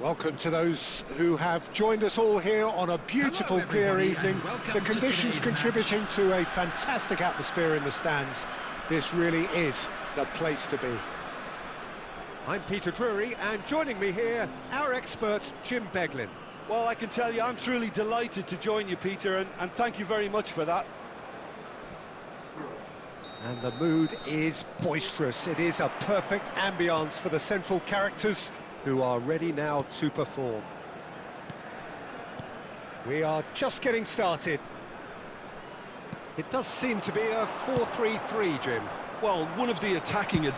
Welcome to those who have joined us all here on a beautiful, clear evening. The conditions contributing to a fantastic atmosphere in the stands. This really is the place to be. I'm Peter Drury, and joining me here, our expert, Jim Beglin. Well, I can tell you, I'm truly delighted to join you, Peter, and thank you very much for that. And the mood is boisterous. It is a perfect ambience for the central characters, who are ready now to perform. We are just getting started. It does seem to be a 4-3-3, Jim. Well, one of the attacking...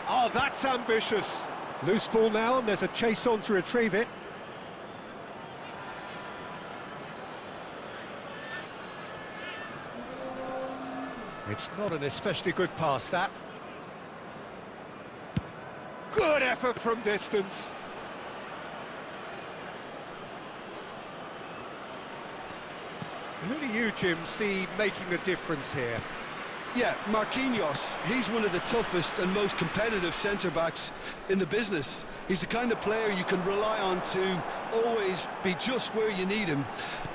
Oh, that's ambitious. Loose ball now, and there's a chase on to retrieve it. It's not an especially good pass, that. Good effort from distance. Who do you, Jim, see making the difference here? Yeah, Marquinhos. He's one of the toughest and most competitive centre-backs in the business. He's the kind of player you can rely on to always be just where you need him,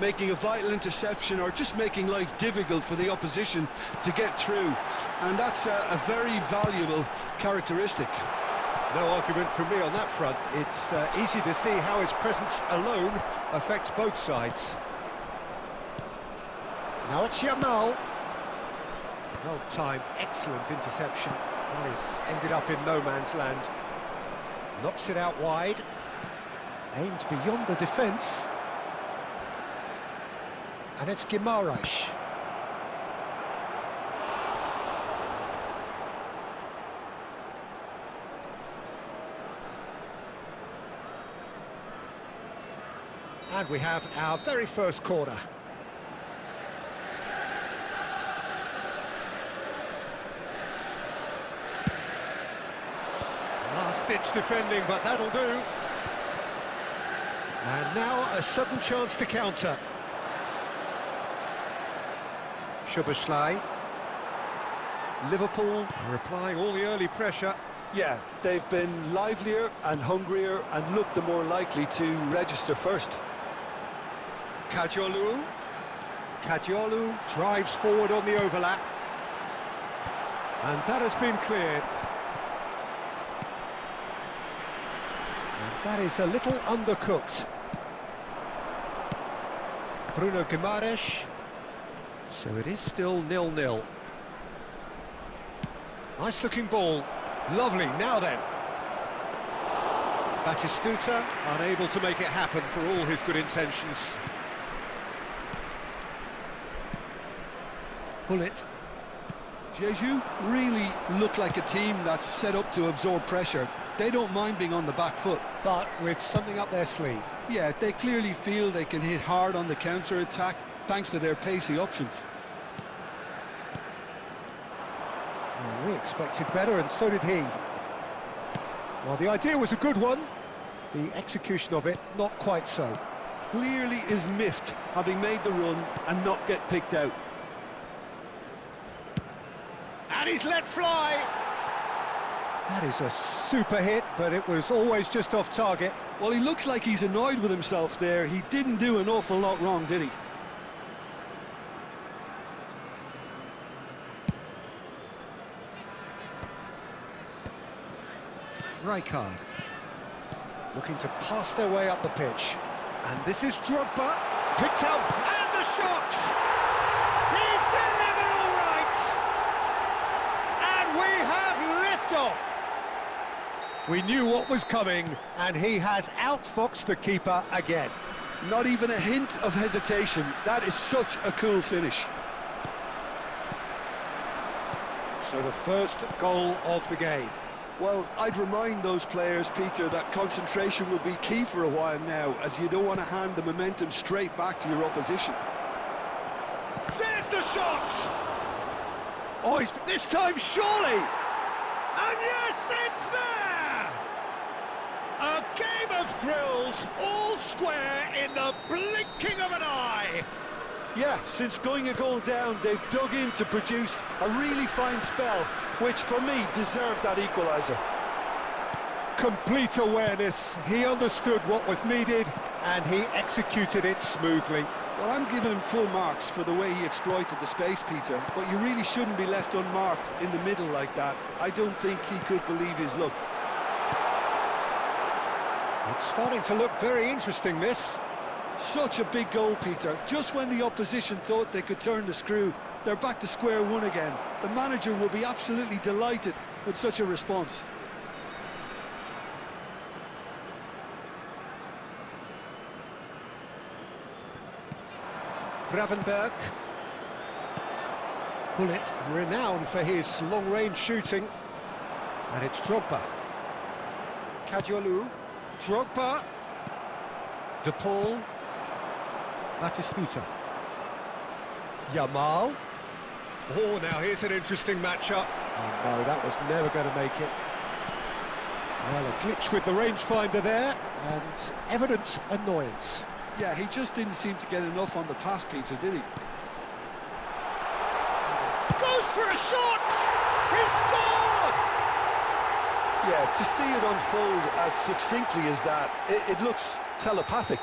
making a vital interception or just making life difficult for the opposition to get through. And that's a very valuable characteristic. No argument from me on that front. It's easy to see how his presence alone affects both sides. Now it's Yamal. Well timed, excellent interception. That is ended up in no man's land. Knocks it out wide. Aimed beyond the defence. And it's Guimaraes. And we have our very first corner. Last-ditch defending, but that'll do. And now a sudden chance to counter. Szoboszlai. Liverpool are applying all the early pressure. Yeah, they've been livelier and hungrier and looked the more likely to register first. Caggiolu. Caggiolu drives forward on the overlap. And that has been cleared. And that is a little undercooked. Bruno Guimaraes. So it is still 0-0. Nice looking ball. Lovely, now then. Batistuta unable to make it happen for all his good intentions. Bullet. Jesus really look like a team that's set up to absorb pressure. They don't mind being on the back foot. But with something up their sleeve. Yeah, they clearly feel they can hit hard on the counter-attack thanks to their pacey options. We expected better, and so did he. Well, the idea was a good one. The execution of it, not quite so. Clearly is miffed, having made the run and not get picked out. And he's let fly! That is a super hit, but it was always just off target. Well, he looks like he's annoyed with himself there. He didn't do an awful lot wrong, did he? Rijkaard looking to pass their way up the pitch, and this is Drogba, picked up, and the shot! He's delivered all right! And we have liftoff! We knew what was coming, and he has outfoxed the keeper again. Not even a hint of hesitation. That is such a cool finish. So the first goal of the game. Well, I'd remind those players, Peter, that concentration will be key for a while now, as you don't want to hand the momentum straight back to your opposition. There's the shot! Oh, this time surely! And yes, it's there! A game of thrills, all square in the blinking of an eye! Yeah, since going a goal down, they've dug in to produce a really fine spell, which for me deserved that equaliser. Complete awareness. He understood what was needed, and he executed it smoothly. Well, I'm giving him full marks for the way he exploited the space, Peter, but you really shouldn't be left unmarked in the middle like that. I don't think he could believe his luck. It's starting to look very interesting, this. Such a big goal, Peter. Just when the opposition thought they could turn the screw, they're back to square one again. The manager will be absolutely delighted with such a response. Gravenberg. Bullet, renowned for his long-range shooting. And it's Drogba. Kadiolu. Drogba. De Paul. Batistuta. Yamal. Oh, now here's an interesting matchup. Oh no, that was never going to make it. Well, a glitch with the rangefinder there, and evident annoyance. Yeah, he just didn't seem to get enough on the pass, Peter, did he? Goes for a shot! He scored! Yeah, to see it unfold as succinctly as that, it looks telepathic.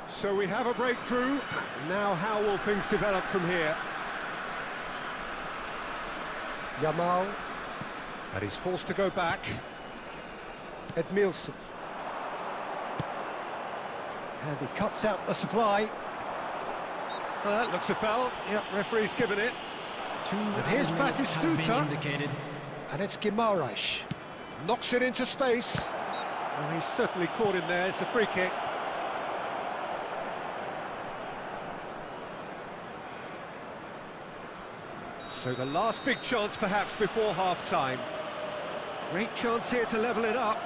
So we have a breakthrough. Now how will things develop from here? Yamal. And he's forced to go back. Edmilson. And he cuts out the supply. That looks a foul. Yep, referee's given it. And here's Batistuta. And it's Guimaraes. Knocks it into space. Well, he's certainly caught him there. It's a free kick. So the last big chance perhaps before half-time. Great chance here to level it up.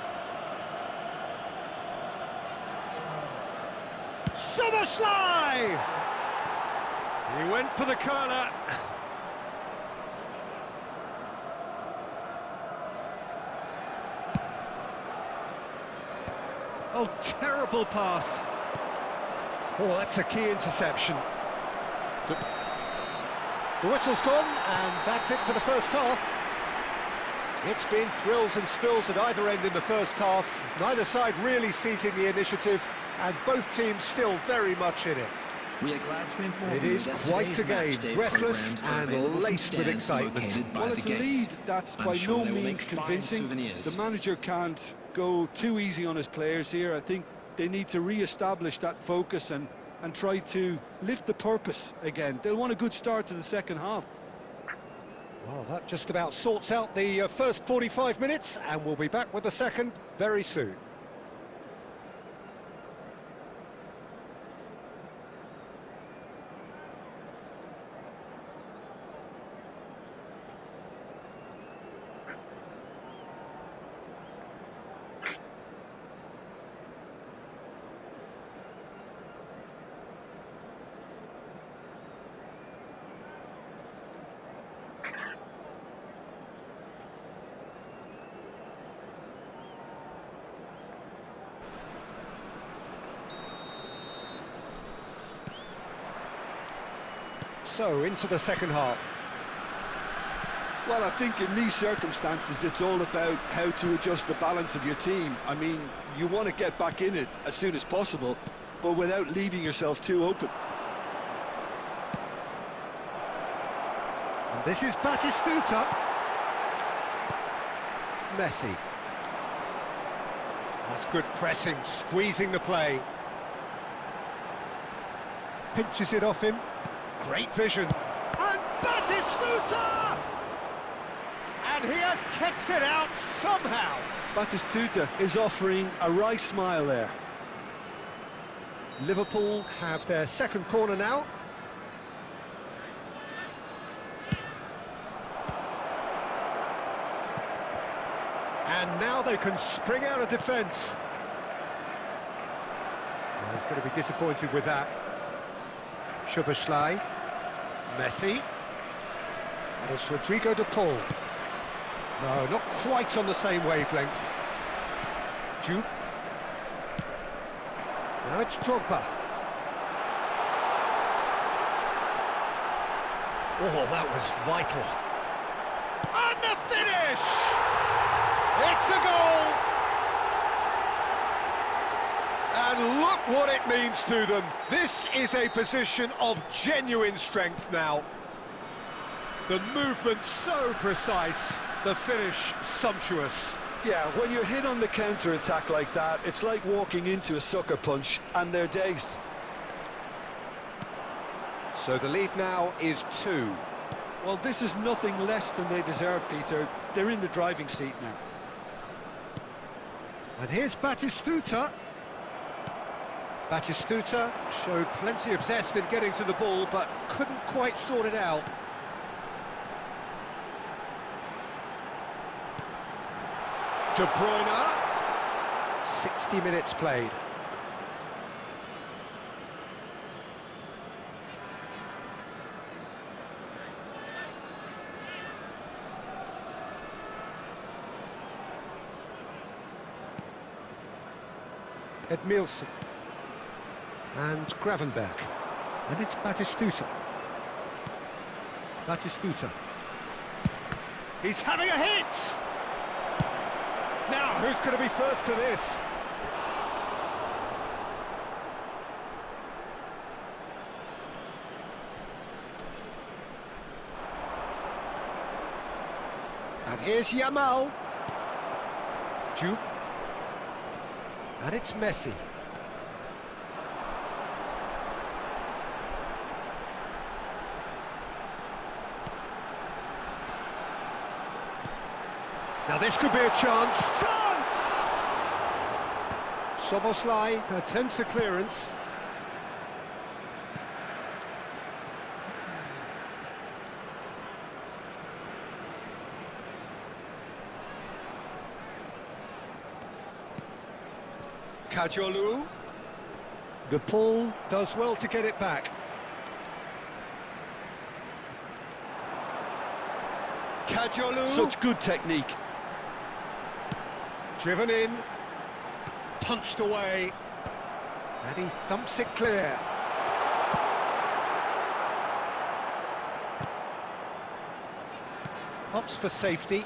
Soboslai! He went for the curler. Oh, terrible pass. Oh, that's a key interception. The whistle's gone, and that's it for the first half. It's been thrills and spills at either end in the first half. Neither side really seizing the initiative, and both teams still very much in it. We are glad to inform It you is that quite a today's game, matchday breathless programs are and available from laced with stands excitement. located by Well, the it's a gates. lead that's I'm by sure no they will means make fine convincing. souvenirs. The manager can't go too easy on his players here. I think they need to re-establish that focus and try to lift the purpose again. They'll want a good start to the second half. Well, that just about sorts out the first 45 minutes, and we'll be back with the second very soon. So, into the second half. Well, I think in these circumstances, it's all about how to adjust the balance of your team. I mean, you want to get back in it as soon as possible, but without leaving yourself too open. And this is Batistuta. Messi. That's good pressing, squeezing the play. Pinches it off him. Great vision. And Batistuta! And he has kept it out somehow. Batistuta is offering a wry smile there. Liverpool have their second corner now. And now they can spring out of defence. Well, he's going to be disappointed with that. Soboslai. Messi. And it's Rodrigo de Paul. No, not quite on the same wavelength. Jude. Now it's Drogba. Oh, that was vital. And the finish! It's a goal! And look what it means to them. This is a position of genuine strength now. The movement so precise, the finish sumptuous. Yeah, when you're hit on the counter-attack like that, it's like walking into a sucker punch, and they're dazed. So the lead now is 2. Well, this is nothing less than they deserve, Peter. They're in the driving seat now. And here's Batistuta. Batistuta showed plenty of zest in getting to the ball, but couldn't quite sort it out. De Bruyne. 60 minutes played. Edmilson. And Gravenberg. And it's Batistuta. Batistuta. He's having a hit! Now, who's going to be first to this? And here's Yamal. Juve. And it's Messi. Now this could be a chance. Chance! Szoboszlai attempts a clearance. Kajolu. De Paul does well to get it back. Kajolu. Such good technique. Driven in, punched away, and he thumps it clear. Opts for safety.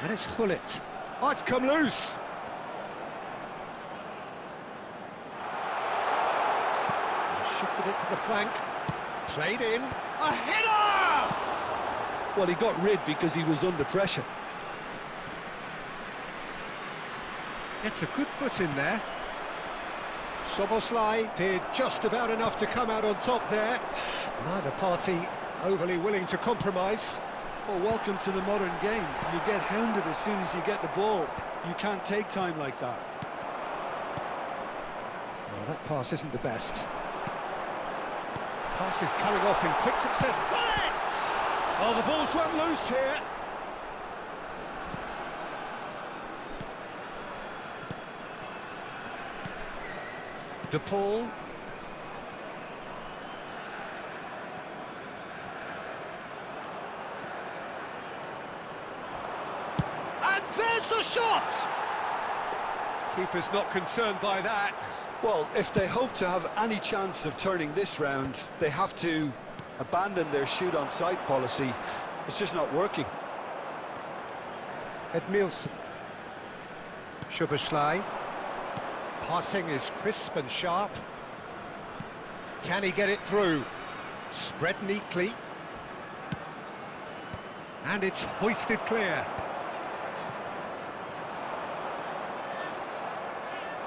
And it's Hullet. Oh, it's come loose. Shifted it to the flank. Played in. A header! Well, he got rid because he was under pressure. It's a good foot in there. Szoboszlai did just about enough to come out on top there. Neither party overly willing to compromise. Well, welcome to the modern game. You get hounded as soon as you get the ball. You can't take time like that. Well, that pass isn't the best. Pass is coming off in quick succession. Oh, the ball's run loose here. De Paul. And there's the shot! Keeper's not concerned by that. Well, if they hope to have any chance of turning this round, they have to abandon their shoot-on-sight policy. It's just not working. Edmilson. Szoboszlai. Passing is crisp and sharp. Can he get it through? Spread neatly. And it's hoisted clear.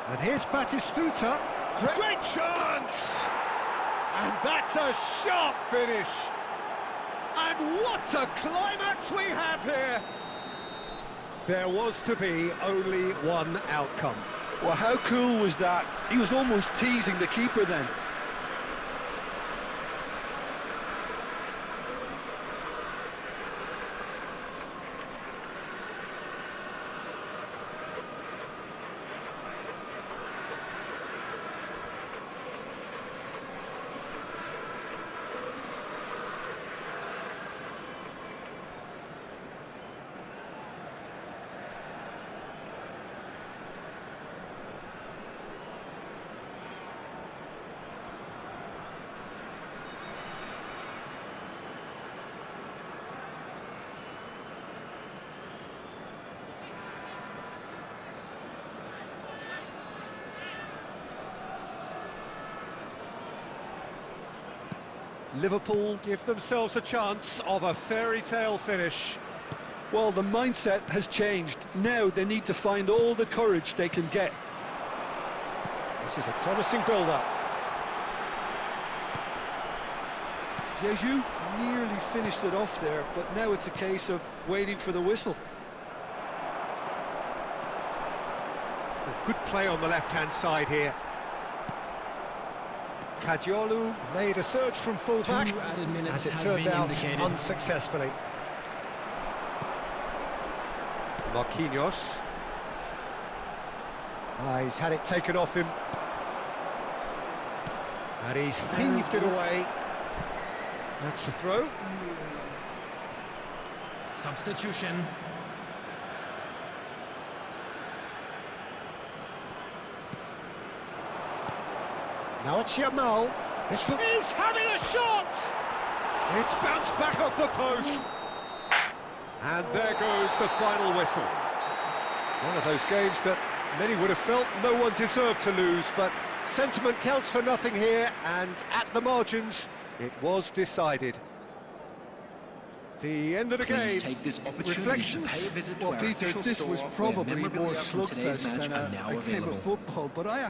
And here's Batistuta. Great chance! And that's a sharp finish. And what a climax we have here! There was to be only one outcome. Well, how cool was that? He was almost teasing the keeper then. Liverpool give themselves a chance of a fairy tale finish. Well, the mindset has changed. Now they need to find all the courage they can get. This is a promising build-up. Jesus nearly finished it off there, but now it's a case of waiting for the whistle. Good play on the left-hand side here. Kajiolu made a surge from full-back, as it turned out unsuccessfully. Marquinhos. He's had it taken off him. And he's heaved it away. That's the throw. Substitution. Now it's Yamal. He's having a shot! It's bounced back off the post. And there goes the final whistle. One of those games that many would have felt no one deserved to lose, but sentiment counts for nothing here, and at the margins, it was decided. The end of the game. Reflections? Well, Peter, this was probably more slugfest than a game of football, but I